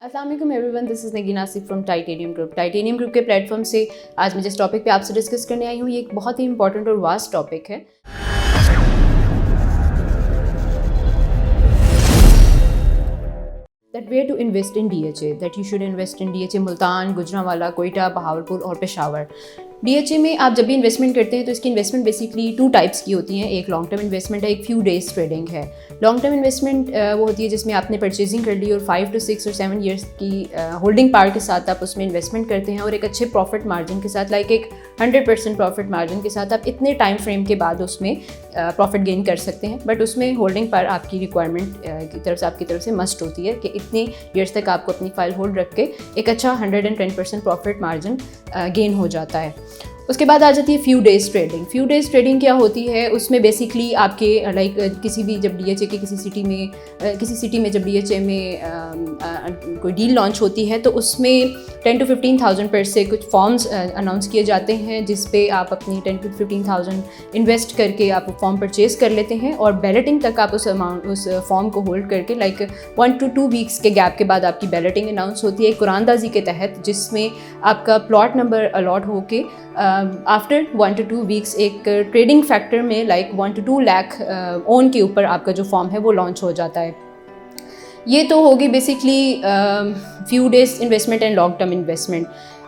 अस्सलाम वालेकुम everyone, this is Nagina Asif from titanium group. Titanium group के प्लेटफॉर्म से आज मैं जिस टॉपिक पे आपसे डिस्कस करने आई हूँ, ये एक बहुत ही इंपॉर्टेंट और वास्ट टॉपिक है। That where to invest in DHA, that you should invest in DHA Multan, Gujranwala, Quetta, Bahawalpur और पेशावर। DHA में आप जब भी इन्वेस्टमेंट करते हैं तो इसकी इन्वेस्टमेंट बेसिकली 2 टाइप्स की होती हैं। एक लॉन्ग टर्म इन्वेस्टमेंट है, एक फ्यू डेज ट्रेडिंग है। लॉन्ग टर्म इन्वेस्टमेंट वो होती है जिसमें आपने परचेजिंग कर ली और 5 to 6 और 7 ईयर्स की होल्डिंग पावर के साथ आप उसमें इन्वेस्टमेंट करते हैं और एक अच्छे प्रॉफिट मार्जिन के साथ, लाइक एक 100% प्रॉफिट मार्जिन के साथ आप इतने टाइम फ्रेम के बाद उसमें प्रॉफिट गेन कर सकते हैं। बट उसमें होल्डिंग पावर आपकी रिक्वायरमेंट आपकी तरफ से मस्ट होती है कि इतने ईयर्स तक आपको अपनी फाइल होल्ड रख के एक अच्छा 110% प्रॉफिट मार्जिन गेन हो जाता है। उसके बाद आ जाती है few days trading. Few days trading क्या होती है, उसमें बेसिकली आपके लाइक किसी भी जब DHA के किसी सिटी में जब DHA में कोई डील लॉन्च होती है तो उसमें 10 to 15,000 पर से कुछ फॉर्म्स अनाउंस किए जाते हैं जिस पे आप अपनी 10 to 15,000 इन्वेस्ट करके आप फॉर्म परचेज़ कर लेते हैं और बैलेटिंग तक आप उस फॉर्म को होल्ड करके लाइक 1 to 2 वीक्स के गैप के बाद आपकी बैलेटिंग अनाउंस होती है कुरानदाजी के तहत, जिसमें आपका प्लॉट नंबर अलॉट होके आफ्टर 1 to 2 वीक्स एक ट्रेडिंग फैक्टर में लाइक 1 to 2 लाख ओन के ऊपर आपका जो फॉर्म है वो लॉन्च हो जाता है। ये तो होगी basically few days investment and long term investment.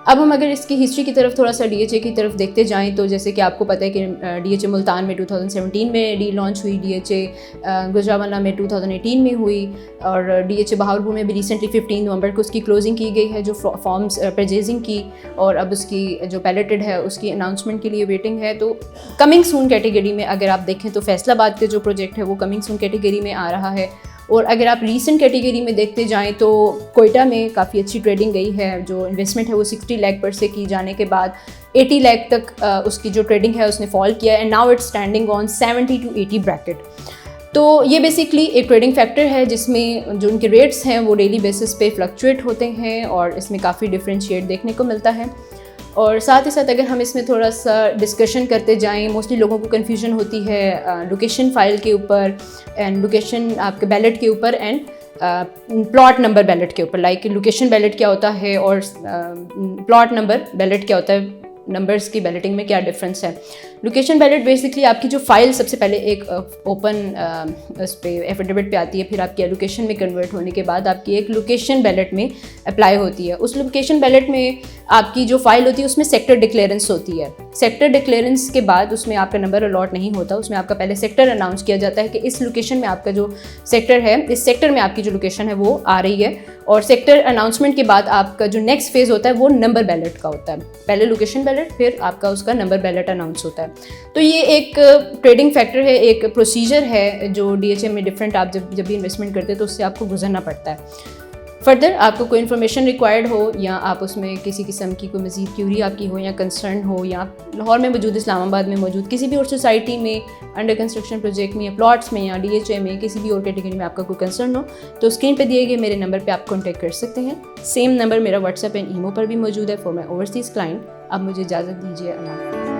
अब हम अगर इसकी हिस्ट्री की तरफ थोड़ा सा DHA की तरफ देखते जाएं तो जैसे कि आपको पता है कि DHA मुल्तान में 2017 में डील लॉन्च हुई, DHA गुजरांवाला में 2018 में हुई और DHA बहावलपुर में भी रिसेंटली 15 नवंबर को उसकी क्लोजिंग की गई है जो फॉर्म्स परचेजिंग की, और अब उसकी जो पैलेटेड है उसकी अनाउंसमेंट के लिए वेटिंग है। तो कमिंग सून कैटेगरी में अगर आप देखें तो फैसलाबाद के जो प्रोजेक्ट है वो कमिंग सून कैटेगरी में आ रहा है। और अगर आप रीसेंट कैटेगरी में देखते जाएं तो कोयटा में काफ़ी अच्छी ट्रेडिंग गई है। जो इन्वेस्टमेंट है वो 60 लाख पर से की जाने के बाद 80 लाख तक उसकी जो ट्रेडिंग है उसने फॉल किया and now it's standing on 70 to 80 bracket. तो ये बेसिकली एक ट्रेडिंग फैक्टर है जिसमें जो उनके रेट्स हैं वो डेली बेसिस पे फ्लक्चुएट होते हैं और इसमें काफ़ी डिफरेंशिएट देखने को मिलता है। और साथ ही साथ अगर हम इसमें थोड़ा सा डिस्कशन करते जाएं, मोस्टली लोगों को कन्फ्यूजन होती है लोकेशन फाइल के ऊपर एंड लोकेशन आपके बैलेट के ऊपर एंड प्लॉट नंबर बैलेट के ऊपर। लाइक लोकेशन बैलेट क्या होता है और प्लॉट नंबर बैलेट क्या होता है, नंबर्स की बैलेटिंग में क्या डिफरेंस है। लोकेशन बैलेट बेसिकली आपकी जो फाइल सबसे पहले एक ओपन उस पर एफिडेविट पे आती है, फिर आपकी एलोकेशन में कन्वर्ट होने के बाद आपकी एक लोकेशन बैलेट में अप्लाई होती है। उस लोकेशन बैलेट में आपकी जो फाइल होती है उसमें सेक्टर डिक्लेरेंस होती है। सेक्टर डिक्लेरेंस के बाद उसमें आपका नंबर अलॉट नहीं होता, उसमें आपका पहले सेक्टर अनाउंस किया जाता है कि इस लोकेशन में आपका जो सेक्टर है, इस सेक्टर में आपकी जो लोकेशन है वो आ रही है। और सेक्टर अनाउंसमेंट के बाद आपका जो नेक्स्ट फेज़ होता है वो नंबर बैलेट का होता है। पहले लोकेशन बैलेट, फिर आपका उसका नंबर बैलेट अनाउंस होता है। तो ये एक ट्रेडिंग फैक्टर है, एक प्रोसीजर है जो DHA में डिफरेंट आप जब भी इन्वेस्टमेंट करते हैं तो उससे आपको गुजरना पड़ता है। फर्दर आपको कोई इन्फॉर्मेशन रिक्वायर्ड हो या आप उसमें किसी किस्म की कोई मज़ीद क्यूरी आपकी हो या कंसर्न हो, या लाहौर में मौजूद, इस्लामाबाद में मौजूद किसी भी और सोसाइटी में, अंडर कंस्ट्रक्शन प्रोजेक्ट में या प्लॉट्स में या DHA में किसी भी और कैटेगरी में आपका कोई कंसर्न हो तो स्क्रीन पे दिए गए मेरे नंबर पे आप कॉन्टैक्ट कर सकते हैं। सेम नंबर मेरा व्हाट्सएप एंड ईमो पर भी मौजूद है फॉर माई ओवरसीज़ क्लाइंट। अब मुझे इजाज़त दीजिए, अल्लाह हाफ़िज़।